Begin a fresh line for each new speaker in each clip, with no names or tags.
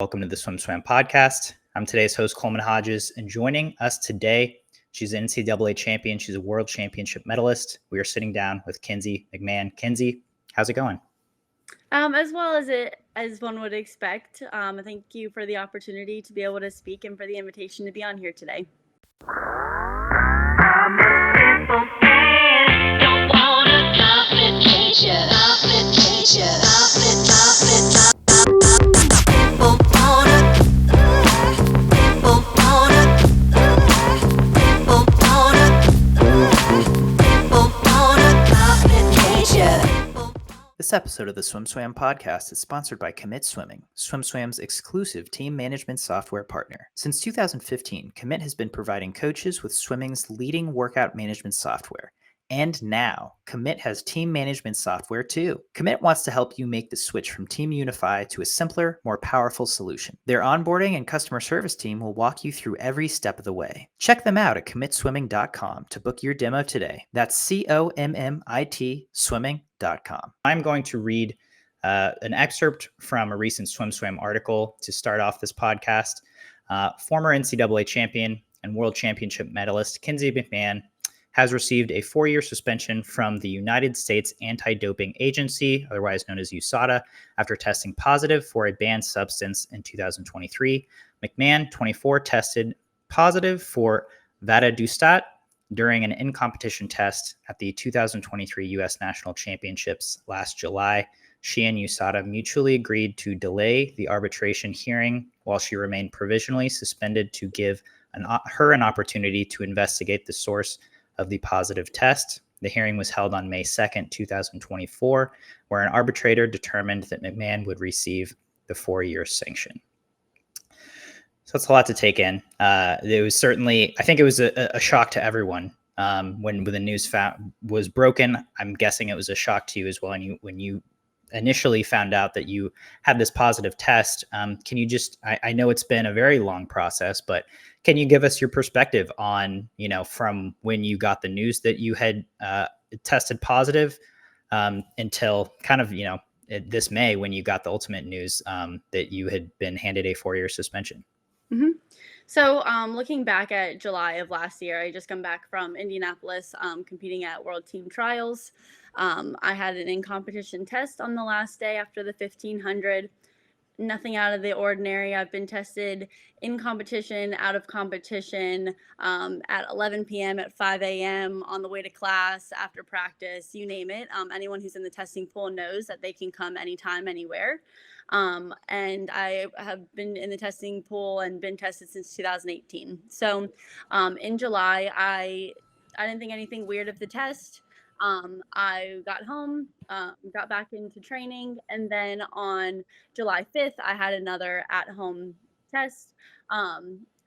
Welcome to the SwimSwam podcast. I'm today's host, Coleman Hodges, and joining us today, she's an NCAA champion. She's a world championship medalist. We are sitting down with Kensey McMahon. Kensey, how's it going?
As well as one would expect. Thank you for the opportunity to be able to speak and for the invitation to be on here today.
This episode of the SwimSwam podcast is sponsored by Commit Swimming, SwimSwam's exclusive team management software partner. Since 2015, Commit has been providing coaches with swimming's leading workout management software. And now, Commit has team management software too. Commit wants to help you make the switch from Team Unify to a simpler, more powerful solution. Their onboarding and customer service team will walk you through every step of the way. Check them out at commitswimming.com to book your demo today. That's COMMIT swimming.com. I'm going to read an excerpt from a recent SwimSwam article to start off this podcast. Former NCAA champion and world championship medalist Kensey McMahon has received a 4-year suspension from the United States Anti-Doping Agency, otherwise known as USADA, after testing positive for a banned substance in 2023. McMahon, 24, tested positive for Vadadustat during an in-competition test at the 2023 U.S. National Championships last July. She and USADA mutually agreed to delay the arbitration hearing while she remained provisionally suspended to give her an opportunity to investigate the source of the positive test. The hearing was held on May 2nd, 2024, where an arbitrator determined that McMahon would receive the 4-year sanction. So that's a lot to take in. It was certainly, I think it was a shock to everyone when the news was broken. I'm guessing it was a shock to you as well. And when you initially found out that you had this positive test, can you just, I know it's been a very long process, but can you give us your perspective on, from when you got the news that you had tested positive until kind of, this May when you got the ultimate news that you had been handed a 4-year suspension?
Mm-hmm. So looking back at July of last year, I just come back from Indianapolis competing at World Team Trials. I had an in-competition test on the last day after the 1500. Nothing out of the ordinary. I've been tested in competition, out of competition, at 11 p.m., at 5 a.m., on the way to class, after practice, you name it. Anyone who's in the testing pool knows that they can come anytime, anywhere. And I have been in the testing pool and been tested since 2018. So in July, I didn't think anything weird of the test. I got home, got back into training, and then on July 5th, I had another at-home test.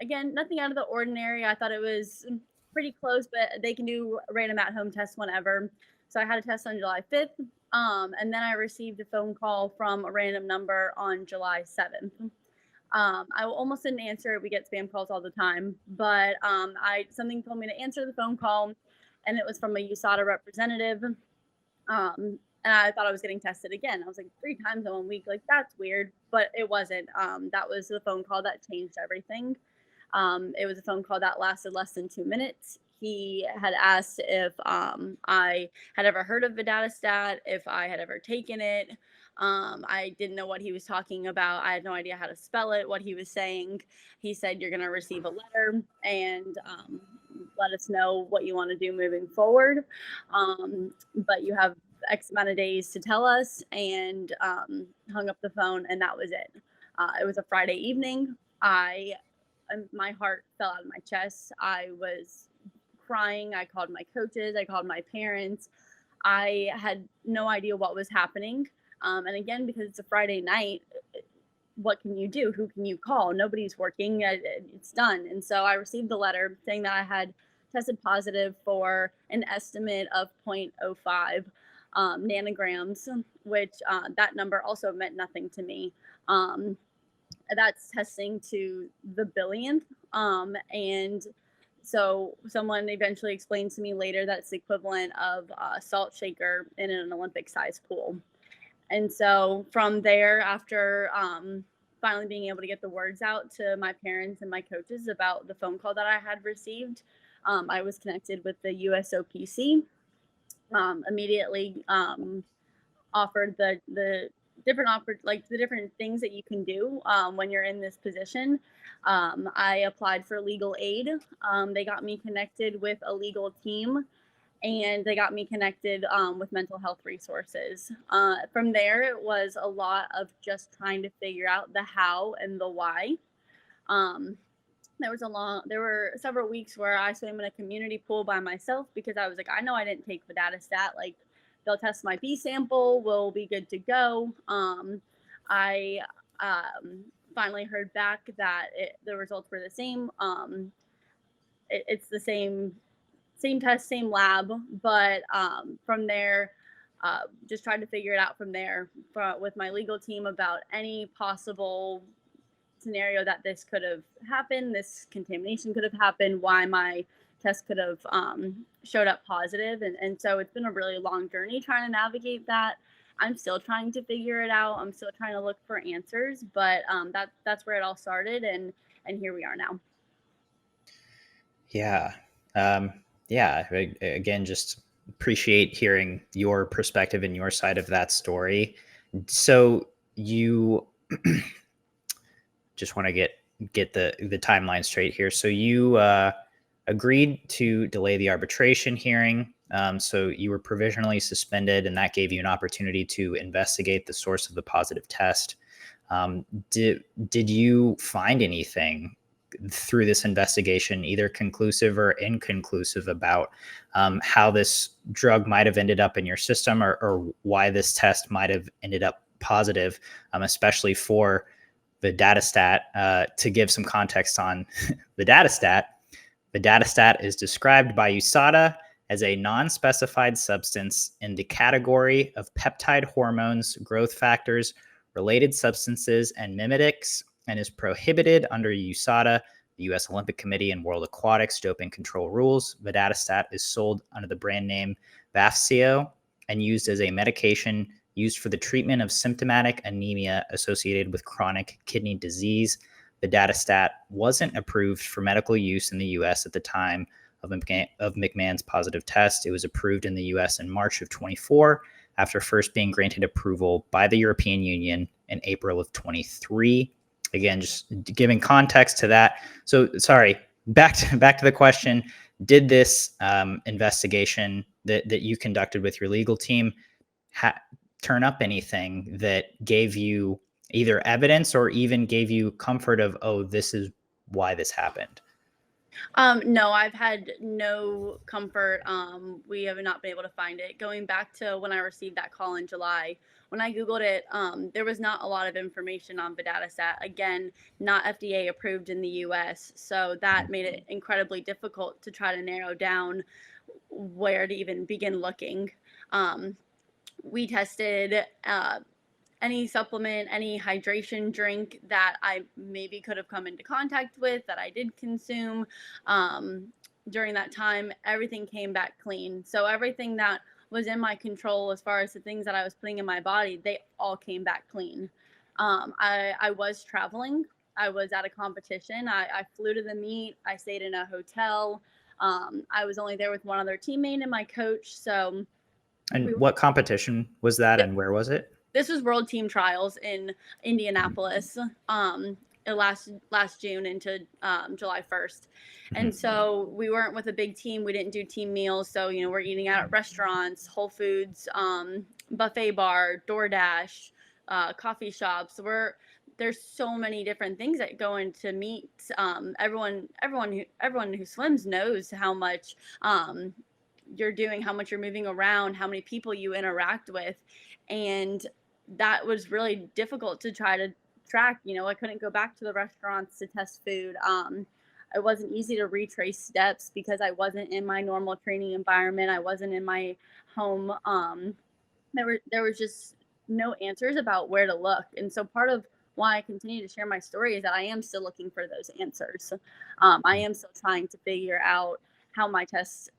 Again, nothing out of the ordinary. I thought it was pretty close, but they can do random at-home tests whenever. So I had a test on July 5th, and then I received a phone call from a random number on July 7th. I almost didn't answer it. We get spam calls all the time, but something told me to answer the phone call, and it was from a USADA representative. And I thought I was getting tested again. I was like, 3 times in 1 week. Like, that's weird, but it wasn't. That was the phone call that changed everything. It was a phone call that lasted less than 2 minutes. He had asked if I had ever heard of Vadadustat, if I had ever taken it. I didn't know what he was talking about. I had no idea how to spell it, what he was saying. He said, you're going to receive a letter and let us know what you want to do moving forward. But you have X amount of days to tell us, and hung up the phone, and that was it. It was a Friday evening. My heart fell out of my chest. I was crying. I called my coaches. I called my parents. I had no idea what was happening. And again, because it's a Friday night, what can you do? Who can you call? Nobody's working. It's done. And so I received the letter saying that I had tested positive for an estimate of 0.05 nanograms, which that number also meant nothing to me. That's testing to the billionth. And so someone eventually explained to me later that it's the equivalent of a salt shaker in an Olympic-sized pool. And so from there, after finally being able to get the words out to my parents and my coaches about the phone call that I had received. I was connected with the USOPC, immediately offered the different like the different things that you can do when you're in this position. I applied for legal aid. They got me connected with a legal team, and they got me connected with mental health resources. From there, it was a lot of just trying to figure out the how and the why. Um, there were several weeks where I swam in a community pool by myself because I was like, I know I didn't take Vadadustat. Like, they'll test my B sample, we'll be good to go. I finally heard back that the results were the same. It's the same test, same lab, but from there, just tried to figure it out from there with my legal team about any possible scenario that this could have happened, this contamination could have happened, why my test could have showed up positive. And so it's been a really long journey trying to navigate that. I'm still trying to figure it out. I'm still trying to look for answers, but that's where it all started, and here we are now.
Yeah. Yeah. Again, just appreciate hearing your perspective and your side of that story. So you just want to get the timeline straight here. So you agreed to delay the arbitration hearing. So you were provisionally suspended, and that gave you an opportunity to investigate the source of the positive test. Did you find anything through this investigation, either conclusive or inconclusive, about how this drug might have ended up in your system, or why this test might have ended up positive, especially for Vadadustat? To give some context on Vadadustat, Vadadustat is described by USADA as a non-specified substance in the category of peptide hormones, growth factors, related substances, and mimetics, and is prohibited under USADA, the U.S. Olympic Committee, and World Aquatics doping control rules. Vadadustat is sold under the brand name Vafseo and used as a medication used for the treatment of symptomatic anemia associated with chronic kidney disease. Vadadustat wasn't approved for medical use in the U.S. at the time of McMahon's positive test. It was approved in the U.S. in March of 24, after first being granted approval by the European Union in April of 23. Again, just giving context to that. So, sorry, back to the question: did this investigation that you conducted with your legal team turn up anything that gave you either evidence or even gave you comfort of, oh, this is why this happened?
No, I've had no comfort. We have not been able to find it. Going back to when I received that call in July, when I Googled it, there was not a lot of information on Vadadustat. Again, not FDA approved in the US. So that made it incredibly difficult to try to narrow down where to even begin looking. We tested any supplement, any hydration drink that I maybe could have come into contact with that I did consume during that time. Everything came back clean. So everything that was in my control as far as the things that I was putting in my body, they all came back clean. I was traveling. I was at a competition. I flew to the meet. I stayed in a hotel. I was only there with one other teammate and my coach. So.
And what competition was that, and where was it?
This was World Team Trials in Indianapolis last June into July 1st. And so we weren't with a big team. We didn't do team meals. So, we're eating out at restaurants, Whole Foods, buffet bar, DoorDash, coffee shops. There's so many different things that go into meets. Everyone who swims knows how much you're doing, how much you're moving around, how many people you interact with. And that was really difficult to try to track. I couldn't go back to the restaurants to test food. It wasn't easy to retrace steps because I wasn't in my normal training environment. I wasn't in my home. There was just no answers about where to look. And so part of why I continue to share my story is that I am still looking for those answers. I am still trying to figure out how my test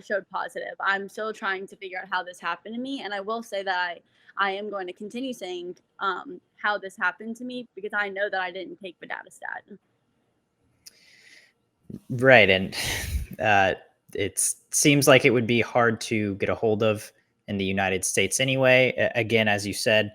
showed positive. I'm still trying to figure out how this happened to me. And I will say that I am going to continue saying how this happened to me, because I know that I didn't take Vadadustat.
Right. And it seems like it would be hard to get a hold of in the United States anyway. Again, as you said,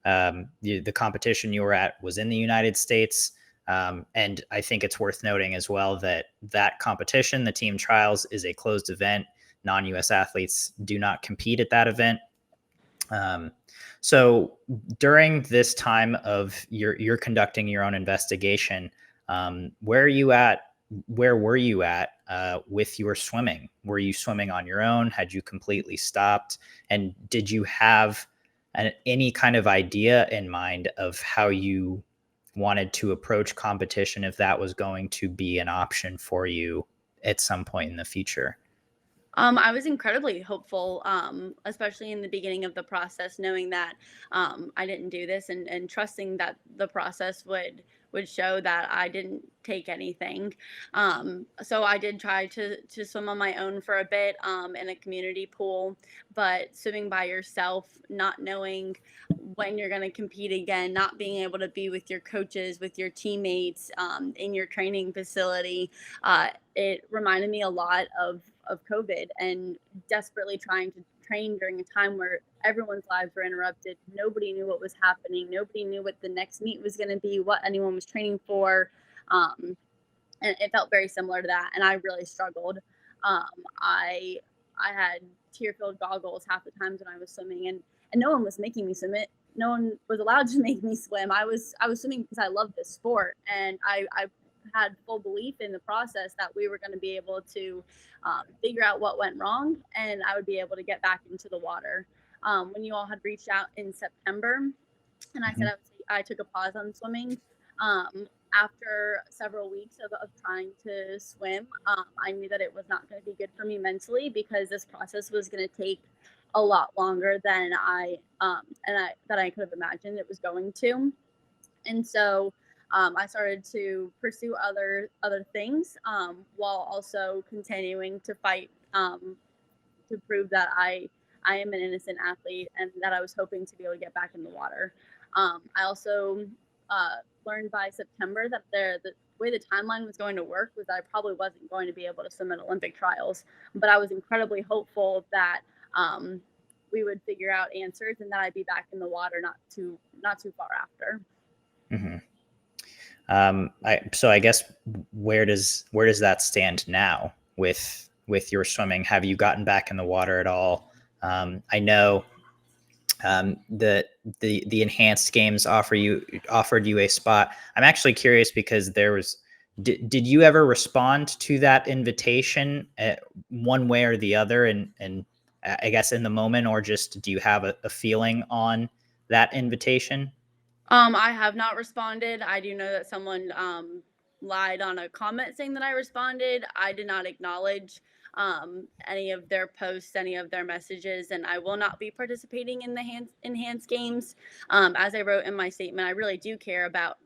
the competition you were at was in the United States. And I think it's worth noting as well that that competition, the team trials, is a closed event. Non-US athletes do not compete at that event. So during this time of you're conducting your own investigation, where are you at? Where were you at with your swimming? Were you swimming on your own? Had you completely stopped? And did you have any kind of idea in mind of how you wanted to approach competition, if that was going to be an option for you at some point in the future?
I was incredibly hopeful, especially in the beginning of the process, knowing that I didn't do this, and trusting that the process would show that I didn't take anything. So I did try to swim on my own for a bit in a community pool, but swimming by yourself, not knowing when you're going to compete again, not being able to be with your coaches, with your teammates in your training facility, it reminded me a lot of COVID, and desperately trying to train during a time where everyone's lives were interrupted. Nobody knew what was happening. Nobody knew what the next meet was going to be, what anyone was training for. And it felt very similar to that. And I really struggled. Um, I had tear-filled goggles half the times when I was swimming, and no one was making me swim it. No one was allowed to make me swim. I was swimming because I love this sport, and I had full belief in the process that we were going to be able to figure out what went wrong, and I would be able to get back into the water. When you all had reached out in September, and I said I took a pause on swimming. After several weeks of trying to swim, I knew that it was not going to be good for me mentally, because this process was going to take a lot longer than I could have imagined it was going to. And so I started to pursue other things, while also continuing to fight, to prove that I am an innocent athlete, and that I was hoping to be able to get back in the water. I also learned by September that the way the timeline was going to work was that I probably wasn't going to be able to swim at Olympic trials, but I was incredibly hopeful that we would figure out answers, and that I'd be back in the water not too far after.
Mm-hmm. So I guess where does that stand now with your swimming? Have you gotten back in the water at all? I know the enhanced games offered you a spot. I'm actually curious because did you ever respond to that invitation one way or the other, and I guess in the moment, or just do you have a feeling on that invitation?
I have not responded. I do know that someone lied on a comment saying that I responded. I did not acknowledge any of their posts, any of their messages, and I will not be participating in the enhanced games. As I wrote in my statement, I really do care about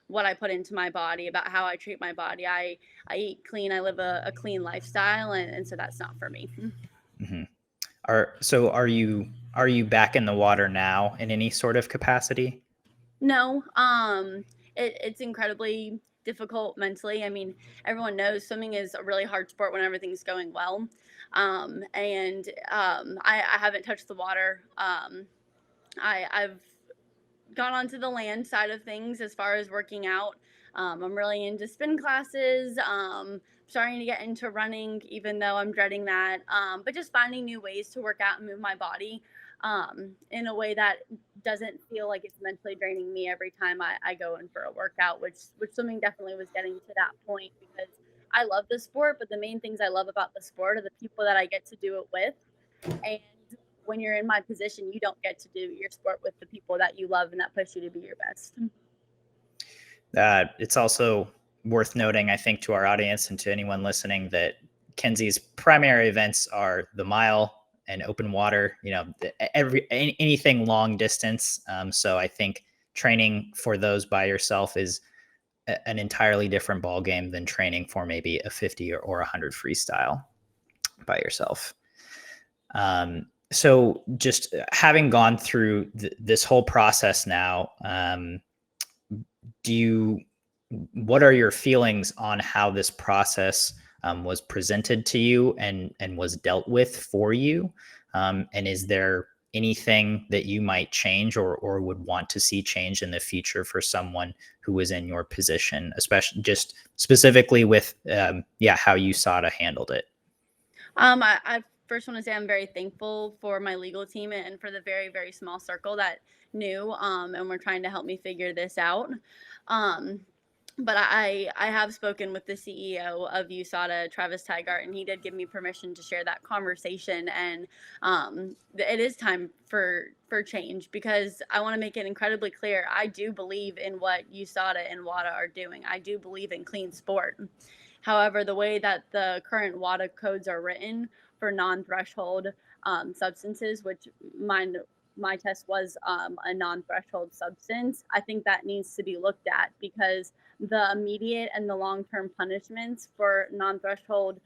what I put into my body, about how I treat my body. I eat clean. I live a clean lifestyle, and so that's not for me.
Mm-hmm. Are you back in the water now in any sort of capacity?
No, it's incredibly difficult mentally. I mean, everyone knows swimming is a really hard sport when everything's going well. And I haven't touched the water. I've gone onto the land side of things as far as working out. I'm really into spin classes. Starting to get into running, even though I'm dreading that. But just finding new ways to work out and move my body in a way that doesn't feel like it's mentally draining me every time I go in for a workout, which swimming definitely was getting to that point, because I love the sport, but the main things I love about the sport are the people that I get to do it with. And when you're in my position, you don't get to do your sport with the people that you love and that push you to be your best.
It's also worth noting, I think, to our audience and to anyone listening, that Kensey's primary events are the mile and open water. Anything long distance. So I think training for those by yourself is an entirely different ball game than training for maybe a 50 or 100 freestyle by yourself. So just having gone through this whole process now, what are your feelings on how this process was presented to you and was dealt with for you? And is there anything that you might change or would want to see change in the future for someone who was in your position, especially just specifically with how USADA handled it?
I first want to say I'm very thankful for my legal team and for the very, very small circle that knew and were trying to help me figure this out. Um, but I have spoken with the CEO of USADA, Travis Tygart, and he did give me permission to share that conversation. And it is time for change, because I want to make it incredibly clear. I do believe in what USADA and WADA are doing. I do believe in clean sport. However, the way that the current WADA codes are written for non-threshold substances, which my test was a non-threshold substance, I think that needs to be looked at, because the immediate and the long-term punishments for non-threshold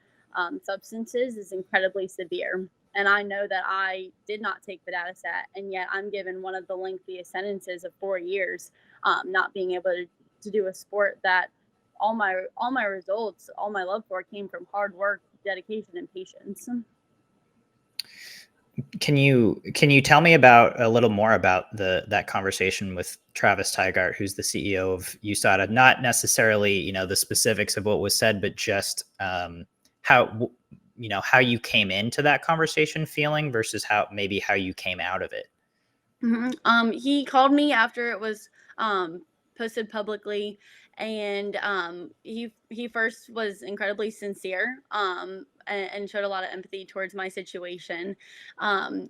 substances is incredibly severe. And I know that I did not take Vadadustat, and yet I'm given one of the lengthiest sentences of 4 years, not being able to do a sport that all my results, all my love for came from hard work, dedication, and patience.
Can you tell me about a little more about that conversation with Travis Tygart, who's the CEO of USADA? Not necessarily, the specifics of what was said, but just how you came into that conversation feeling versus how you came out of it.
He called me after it was posted publicly, and he first was incredibly sincere and showed a lot of empathy towards my situation.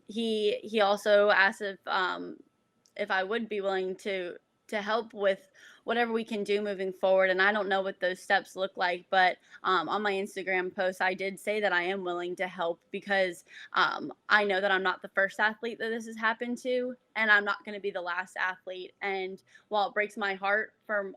He also asked if I would be willing to help with whatever we can do moving forward. And I don't know what those steps look like, but on my Instagram post, I did say that I am willing to help, because I know that I'm not the first athlete that this has happened to, and I'm not going to be the last athlete. And while it breaks my heart for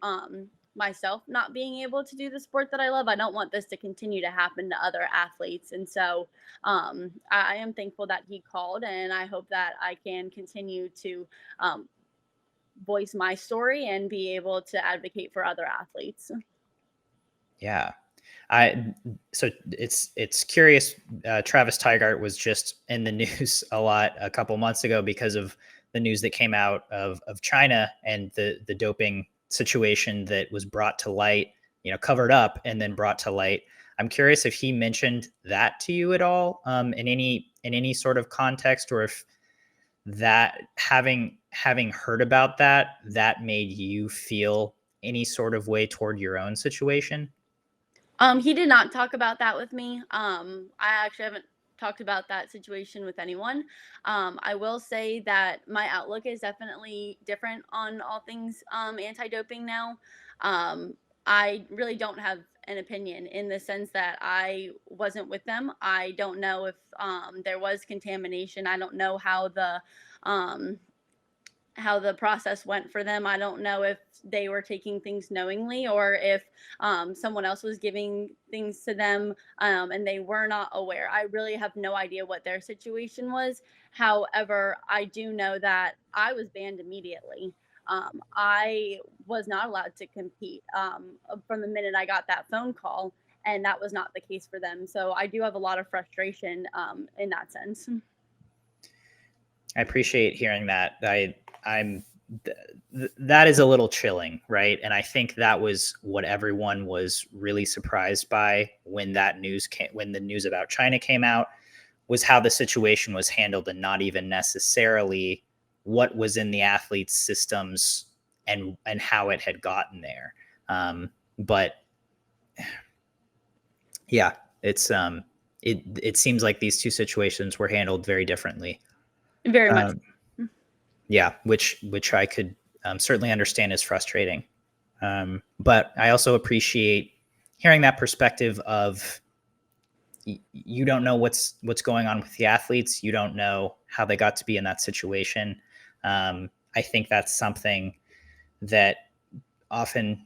myself not being able to do the sport that I love, I don't want this to continue to happen to other athletes. And so I am thankful that he called, and I hope that I can continue to voice my story and be able to advocate for other athletes.
Yeah. So it's curious. Travis Tygart was just in the news a lot a couple months ago because of the news that came out of China and the doping situation that was brought to light, covered up and then brought to light. I'm curious if he mentioned that to you at all, in any sort of context, or if that having heard about that made you feel any sort of way toward your own situation.
He did not talk about that with me. I actually haven't talked about that situation with anyone. I will say that my outlook is definitely different on all things anti-doping now. I really don't have an opinion, in the sense that I wasn't with them. I don't know if there was contamination. I don't know um, how the process went for them. I don't know if they were taking things knowingly, or if someone else was giving things to them and they were not aware. I really have no idea what their situation was. However, I do know that I was banned immediately. I was not allowed to compete from the minute I got that phone call, and that was not the case for them. So I do have a lot of frustration in that sense.
I appreciate hearing that. That is a little chilling, right? And I think that was what everyone was really surprised by when the news about China came out, was how the situation was handled, and not even necessarily what was in the athletes' systems and how it had gotten there. But yeah, it seems like these two situations were handled very differently.
Very much.
Yeah, which I could certainly understand is frustrating. But I also appreciate hearing that perspective of you don't know what's going on with the athletes. You don't know how they got to be in that situation. I think that's something that often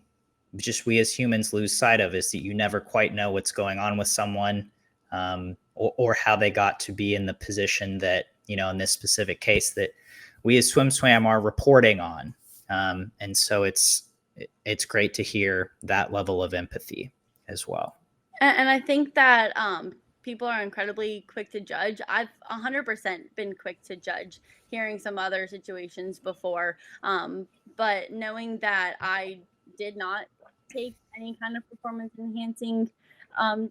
just we as humans lose sight of, is that you never quite know what's going on with someone, or how they got to be in the position that in this specific case that we as SwimSwam are reporting on. And so it's great to hear that level of empathy as well.
And I think that people are incredibly quick to judge. I've 100% been quick to judge, hearing some other situations before. But knowing that I did not take any kind of performance enhancing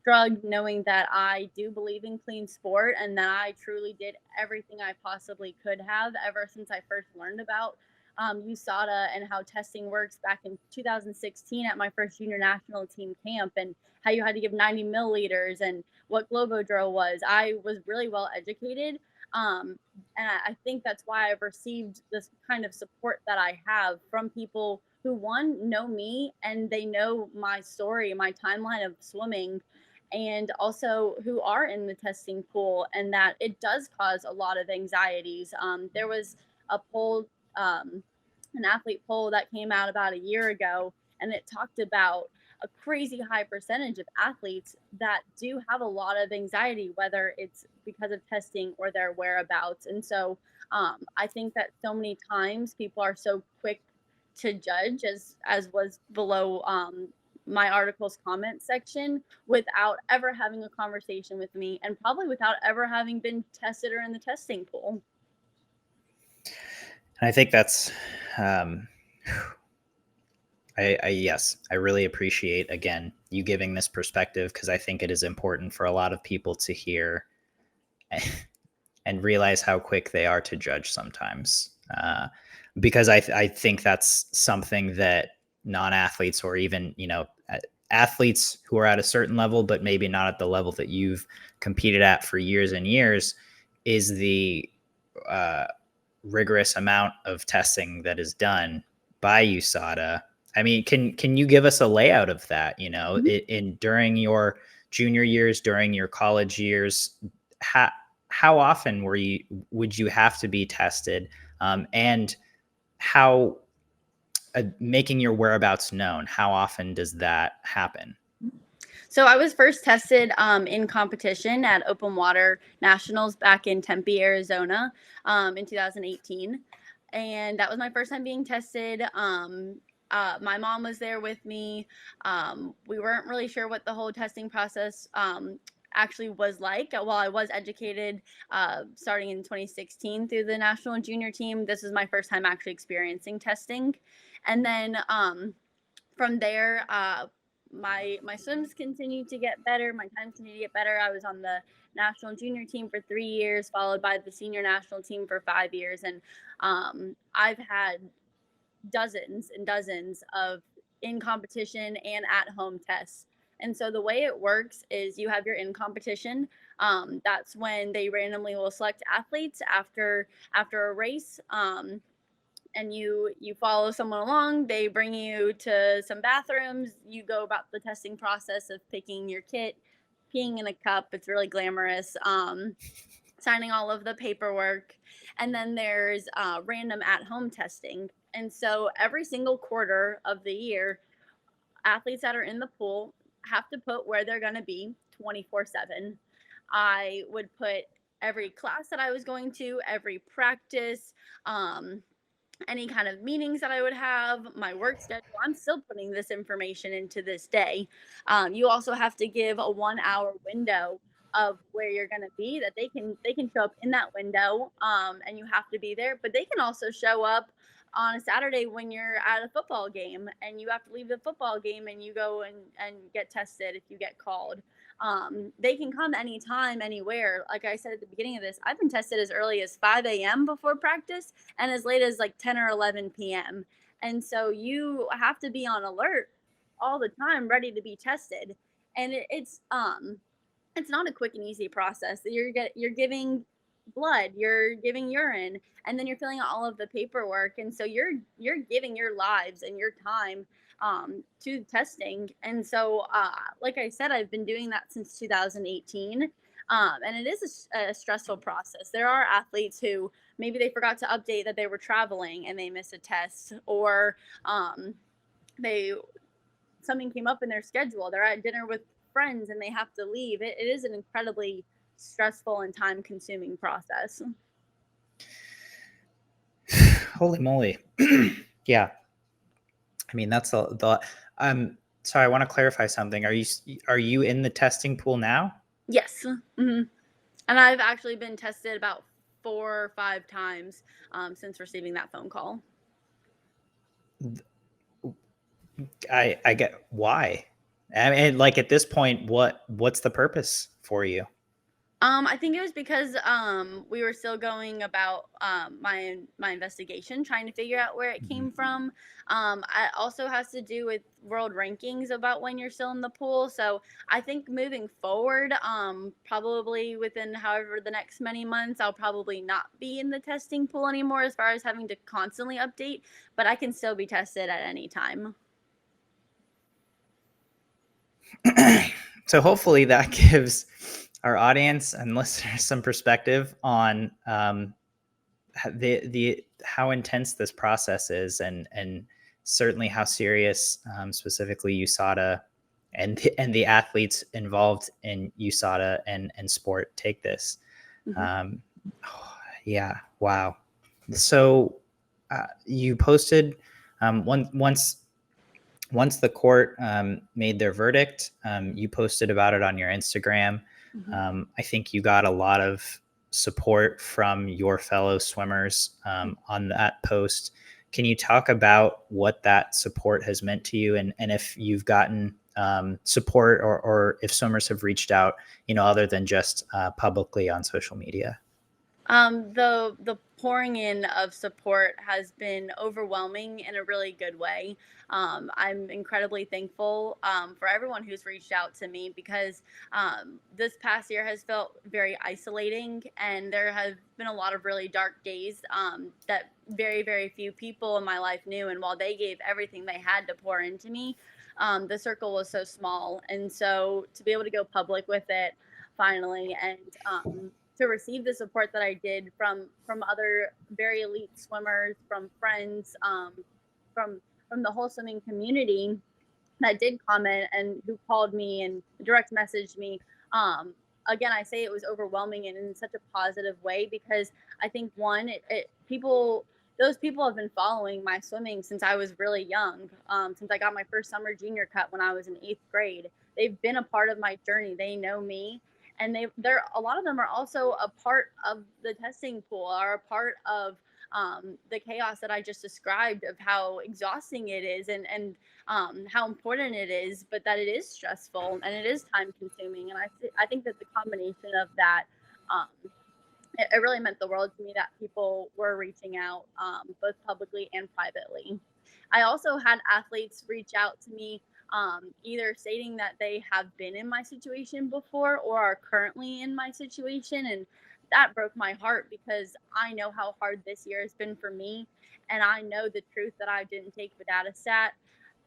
drug, knowing that I do believe in clean sport and that I truly did everything I possibly could have ever since I first learned about USADA and how testing works back in 2016 at my first junior national team camp, and how you had to give 90 milliliters and what Glovodrill was. I was really well educated. And I think that's why I've received this kind of support that I have from people who, one, know me and they know my story, my timeline of swimming, and also who are in the testing pool, and that it does cause a lot of anxieties. There was a poll, an athlete poll that came out about a year ago, and it talked about a crazy high percentage of athletes that do have a lot of anxiety, whether it's because of testing or their whereabouts. And so I think that so many times people are so quick to judge, as was below my article's comment section, without ever having a conversation with me, and probably without ever having been tested or in the testing pool.
And I think that's yes, I really appreciate, again, you giving this perspective, because I think it is important for a lot of people to hear and realize how quick they are to judge sometimes. Because I think that's something that non-athletes, or even, athletes who are at a certain level, but maybe not at the level that you've competed at for years and years, is the rigorous amount of testing that is done by USADA. I mean, can you give us a layout of that?
Mm-hmm.
During your junior years, during your college years, how often would you have to be tested, and how making your whereabouts known? How often does that happen?
So I was first tested in competition at Open Water Nationals back in Tempe, Arizona, in 2018, and that was my first time being tested. My mom was there with me. We weren't really sure what the whole testing process actually was like. While I was educated starting in 2016 through the national junior team, this was my first time actually experiencing testing. And then from there, my swims continued to get better. My times continued to get better. I was on the national junior team for 3 years, followed by the senior national team for 5 years. And I've had dozens and dozens of in competition and at home tests. And so the way it works is you have your in competition. That's when they randomly will select athletes after a race. And you follow someone along. They bring you to some bathrooms. You go about the testing process of picking your kit, peeing in a cup. It's really glamorous. Signing all of the paperwork, and then there's random at-home testing. And so every single quarter of the year, athletes that are in the pool have to put where they're going to be 24/7. I would put every class that I was going to, every practice, any kind of meetings that I would have, my work schedule. I'm still putting this information into this day. You also have to give a 1 hour window of where you're going to be, that they can show up in that window, and you have to be there. But they can also show up on a Saturday when you're at a football game, and you have to leave the football game and you go and get tested if you get called. They can come anytime, anywhere. Like I said at the beginning of this, I've been tested as early as 5 a.m. before practice and as late as like 10 or 11 p.m. And so you have to be on alert all the time, ready to be tested. And it's not a quick and easy process. You're giving blood, you're giving urine, and then you're filling out all of the paperwork. And so you're giving your lives and your time to testing. And so, like I said, I've been doing that since 2018. And it is a stressful process. There are athletes who maybe they forgot to update that they were traveling and they missed a test, or they something came up in their schedule. They're at dinner with friends and they have to leave. It is an incredibly stressful and time consuming process.
Holy moly. Yeah. I mean, that's the sorry, I want to clarify something. Are you in the testing pool now?
Yes. And I've actually been tested about 4 or 5 times since receiving that phone call.
I get why. I mean, like at this point, what's the purpose for you?
I think it was because we were still going about my investigation, trying to figure out where it came from. It also has to do with world rankings about when you're still in the pool. So I think moving forward, probably within however the next many months, I'll probably not be in the testing pool anymore as far as having to constantly update, but I can still be tested at any time.
So hopefully that gives our audience and listeners some perspective on the how intense this process is, and certainly how serious specifically USADA and the athletes involved in USADA and sport take this. Um, yeah, wow. So you posted once the court made their verdict, you posted about it on your Instagram. I think you got a lot of support from your fellow swimmers on that post. Can you talk about what that support has meant to you, and if you've gotten support, or if swimmers have reached out, other than just publicly on social media?
The pouring in of support has been overwhelming in a really good way. I'm incredibly thankful for everyone who's reached out to me because this past year has felt very isolating, and there have been a lot of really dark days that very, very few people in my life knew. And while they gave everything they had to pour into me, the circle was so small. And so to be able to go public with it finally, and to receive the support that I did from other very elite swimmers, from friends, from the whole swimming community that did comment and who called me and direct messaged me. Um, Again, I say it was overwhelming and in such a positive way because I think one, those people have been following my swimming since I was really young. Since I got my first summer junior cut when I was in 8th grade, they've been a part of my journey. They know me, and they're a lot of them are also a part of the testing pool, are a part of the chaos that I just described of how exhausting it is, and how important it is, but that it is stressful and it is time consuming. And I think that the combination of that, um, it really meant the world to me that people were reaching out, both publicly and privately. I also had athletes reach out to me, either stating that they have been in my situation before or are currently in my situation. And that broke my heart because I know how hard this year has been for me. And I know the truth that I didn't take Vadadustat,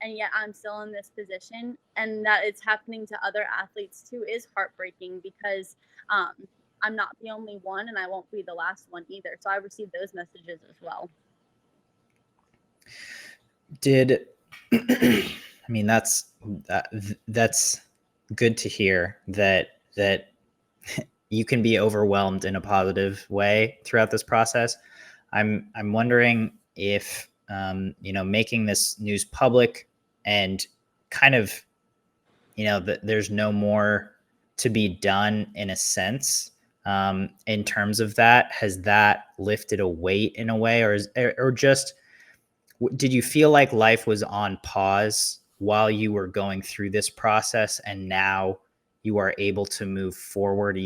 and yet I'm still in this position. And that it's happening to other athletes too is heartbreaking because um, I'm not the only one, and I won't be the last one either. So I received those messages as well.
Did I mean that's good to hear that you can be overwhelmed in a positive way throughout this process. I'm wondering if making this news public and kind of that there's no more to be done in a sense, in terms of that, has that lifted a weight in a way, or just did you feel like life was on pause while you were going through this process, and now you are able to move forward,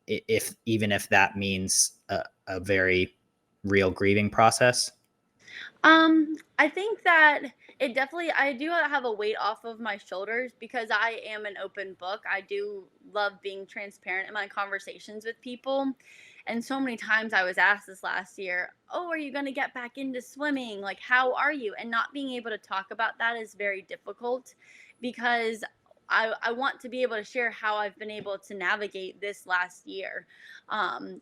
if even if that means a very real grieving process?
I think that it definitely, I do have a weight off of my shoulders because I am an open book. I do love being transparent in my conversations with people. And so many times I was asked this last year, "Oh, are you going to get back into swimming? Like, how are you?" And not being able to talk about that is very difficult because I want to be able to share how I've been able to navigate this last year. And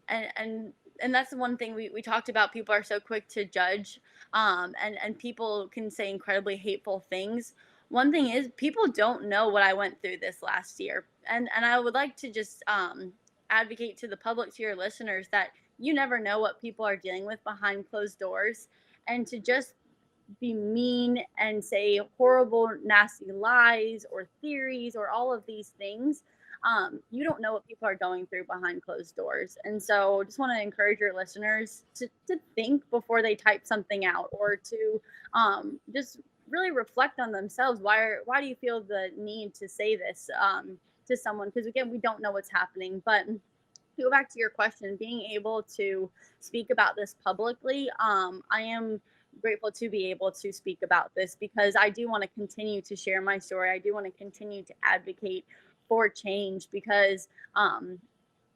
that's the one thing we talked about. People are so quick to judge, and people can say incredibly hateful things. One thing is, people don't know what I went through this last year, and I would like to just advocate to the public, to your listeners, that you never know what people are dealing with behind closed doors. And to just be mean and say horrible, nasty lies or theories or all of these things, you don't know what people are going through behind closed doors. And so just want to encourage your listeners to think before they type something out, or to just really reflect on themselves. Why do you feel the need to say this to someone? Because again, we don't know what's happening. But to go back to your question, being able to speak about this publicly, I am grateful to be able to speak about this, because I do want to continue to share my story. I do want to continue to advocate for change, because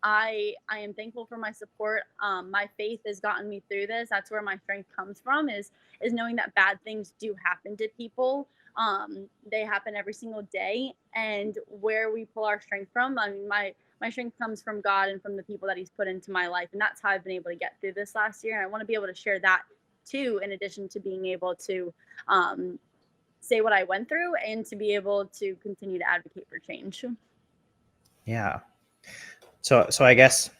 I am thankful for my support. My faith has gotten me through this. That's where my strength comes from, is knowing that bad things do happen to people. They happen every single day, and where we pull our strength from, I mean, my strength comes from God and from the people that He's put into my life, and that's how I've been able to get through this last year. And I want to be able to share that too, in addition to being able to say what I went through, and to be able to continue to advocate for change.
Yeah. So I guess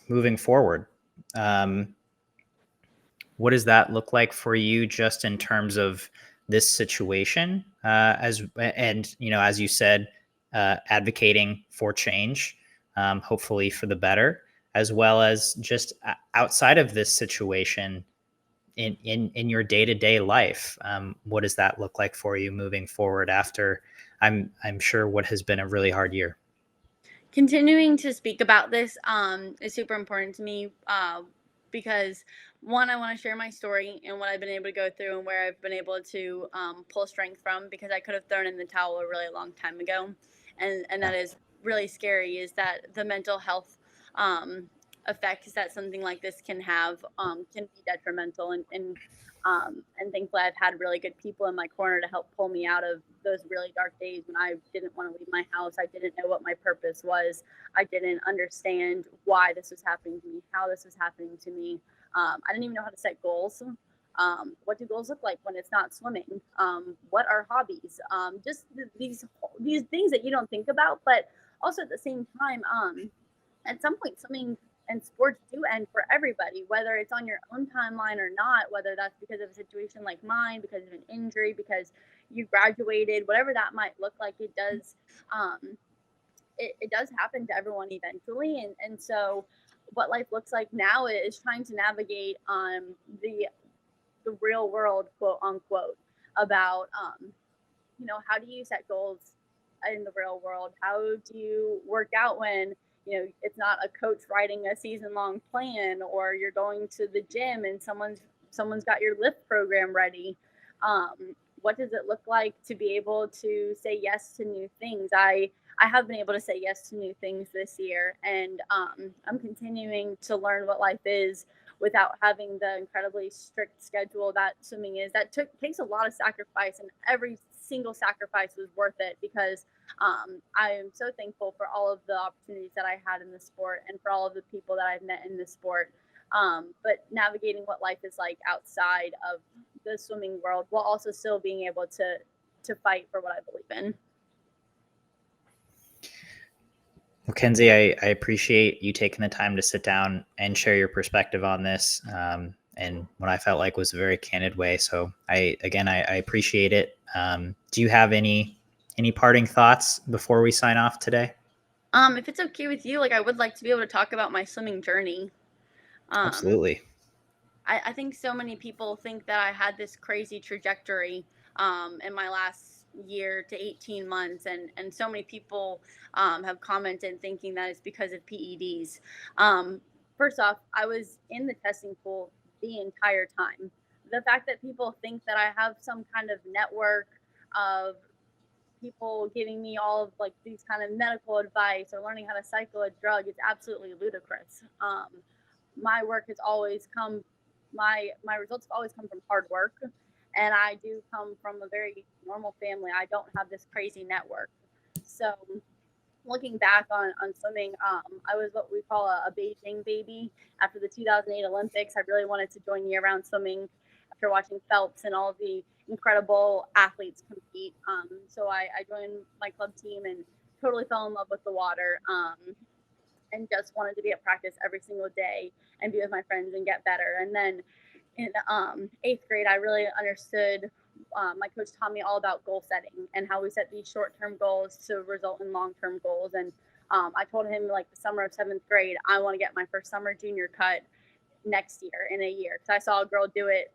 moving forward, what does that look like for you, just in terms of this situation, as you said, advocating for change, hopefully for the better, as well as just outside of this situation in your day-to-day life. What does that look like for you moving forward after I'm sure what has been a really hard year?
Continuing to speak about this is super important to me, because one, I want to share my story and what I've been able to go through and where I've been able to pull strength from, because I could have thrown in the towel a really long time ago. And
Yeah.
that is really scary, is that the mental health effects that something like this can have can be detrimental. And thankfully, I've had really good people in my corner to help pull me out of those really dark days when I didn't want to leave my house. I didn't know what my purpose was. I didn't understand why this was happening to me, how this was happening to me. I didn't even know how to set goals. What do goals look like when it's not swimming? What are hobbies? Just these things that you don't think about, but also at the same time, at some point, swimming and sports do end for everybody, whether it's on your own timeline or not, whether that's because of a situation like mine, because of an injury, because you graduated, whatever that might look like. It does it does happen to everyone eventually. And so what life looks like now is trying to navigate the real world, quote unquote, about how do you set goals in the real world? How do you work out when it's not a coach writing a season-long plan, or you're going to the gym and someone's got your lift program ready? What does it look like to be able to say yes to new things? I have been able to say yes to new things this year, and I'm continuing to learn what life is without having the incredibly strict schedule that swimming is. That takes a lot of sacrifice, and every single sacrifice was worth it, because I am so thankful for all of the opportunities that I had in the sport, and for all of the people that I've met in the sport. But navigating what life is like outside of the swimming world, while also still being able to fight for what I believe in.
Well, Kensey, I appreciate you taking the time to sit down and share your perspective on this, and what I felt like was a very candid way. So I appreciate it. Do you have any parting thoughts before we sign off today?
If it's okay with you, I would like to be able to talk about my swimming journey.
Absolutely.
I think so many people think that I had this crazy trajectory in my last year to 18 months. And so many people have commented thinking that it's because of PEDs. First off, I was in the testing pool the entire time. The fact that people think that I have some kind of network of people giving me all of these kind of medical advice or learning how to cycle a drug is absolutely ludicrous. My work has always come my results have always come from hard work, and I do come from a very normal family. I don't have this crazy network. So looking back on swimming, I was what we call a Beijing baby. After the 2008 Olympics, I really wanted to join year-round swimming after watching Phelps and all of the incredible athletes compete. So I joined my club team and totally fell in love with the water. and just wanted to be at practice every single day and be with my friends and get better. And then in 8th grade, I really understood. My coach taught me all about goal setting and how we set these short-term goals to result in long-term goals. And I told him, like, the summer of 7th grade, I want to get my first summer junior cut next year in a year, because I saw a girl do it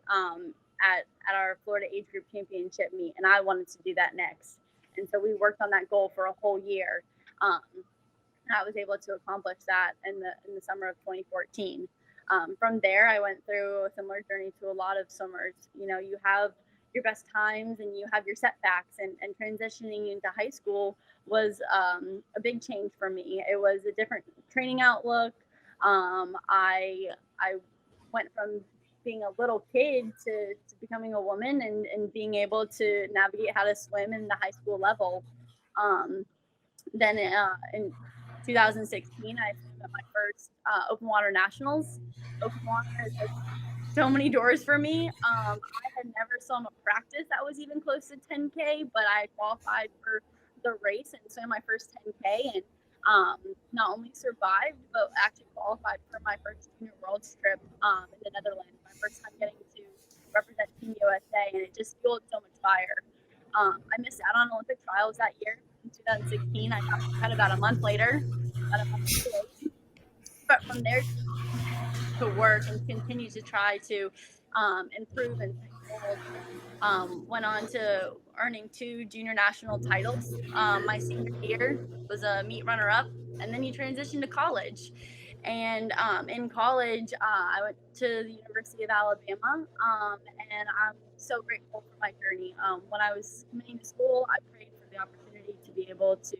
at our Florida age group championship meet, and I wanted to do that next. And so we worked on that goal for a whole year. And I was able to accomplish that in the summer of 2014. From there, I went through a similar journey to a lot of swimmers. You know, you have your best times and you have your setbacks, and transitioning into high school was a big change for me. It was a different training outlook. I went from being a little kid to becoming a woman and being able to navigate how to swim in the high school level. Then in 2016, I swam at my first open water nationals. Open water has opened so many doors for me. I had never swum a practice that was even close to 10K, but I qualified for the race and swam my first 10K, and not only survived, but actually qualified for my first junior worlds trip in the Netherlands. My first time getting to represent Team USA, and it just fueled so much fire. I missed out on Olympic trials that year in 2016. I got about a month later, about a month too late. But from there, to work and continue to try to improve and went on to earning 2 junior national titles. My senior year was a meet runner-up, and then you transitioned to college. And in college, I went to the University of Alabama, and I'm so grateful for my journey. When I was committing to school, I prayed for the opportunity to be able to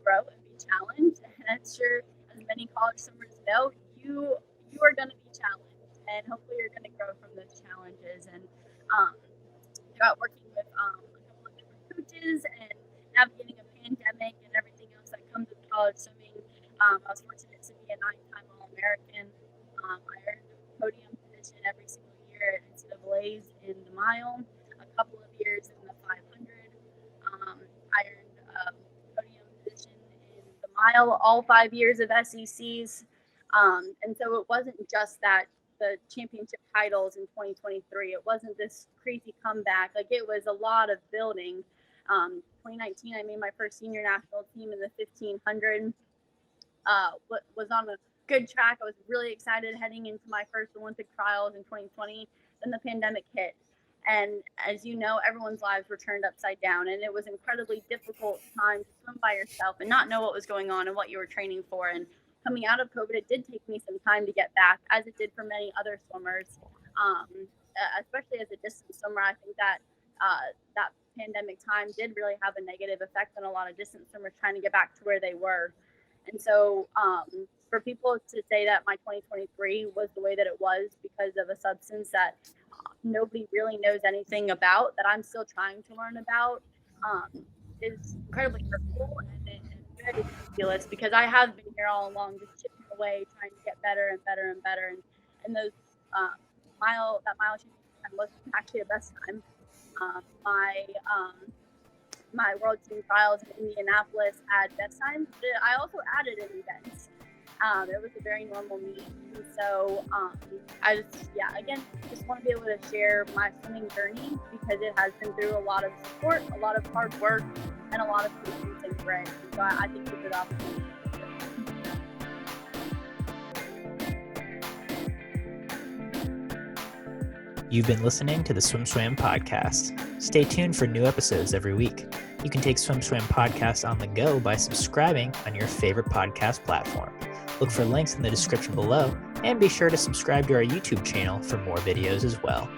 grow and be challenged. And I'm sure, as many college swimmers know, you are going to be challenged, and hopefully you're going to grow from those challenges. And throughout working with a couple of different coaches and navigating a pandemic and everything else that comes with college swimming, I was fortunate to be a 9-time All-American. I earned a podium position every single year at NCAA's in the mile, a couple of years in the 500. I earned a podium position in the mile all 5 years of SECs. And so it wasn't just that the championship titles in 2023, it wasn't this crazy comeback. Like, it was a lot of building. 2019, I made my first senior national team in the 1500. Was on a good track. I was really excited heading into my first Olympic trials in 2020. Then the pandemic hit. And as you know, everyone's lives were turned upside down. And it was an incredibly difficult time to swim by yourself and not know what was going on and what you were training for. And coming out of COVID, it did take me some time to get back, as it did for many other swimmers, especially as a distance swimmer. I think that that pandemic time did really have a negative effect on a lot of distance swimmers trying to get back to where they were. And so for people to say that my 2023 was the way that it was because of a substance that nobody really knows anything about, that I'm still trying to learn about, is incredibly hurtful and very ridiculous, because I have been here all along, just chipping away, trying to get better and better and better. And those mile championship time wasn't actually the best time. My world team trials in Indianapolis had best times, but I also added an event. It was a very normal meet. And so I just want to be able to share my swimming journey, because it has been through a lot of support, a lot of hard work, and a lot of patience and grit. So I think it's a good opportunity.
You've been listening to the SwimSwam podcast. Stay tuned for new episodes every week. You can take SwimSwam podcast on the go by subscribing on your favorite podcast platform. Look for links in the description below, and be sure to subscribe to our YouTube channel for more videos as well.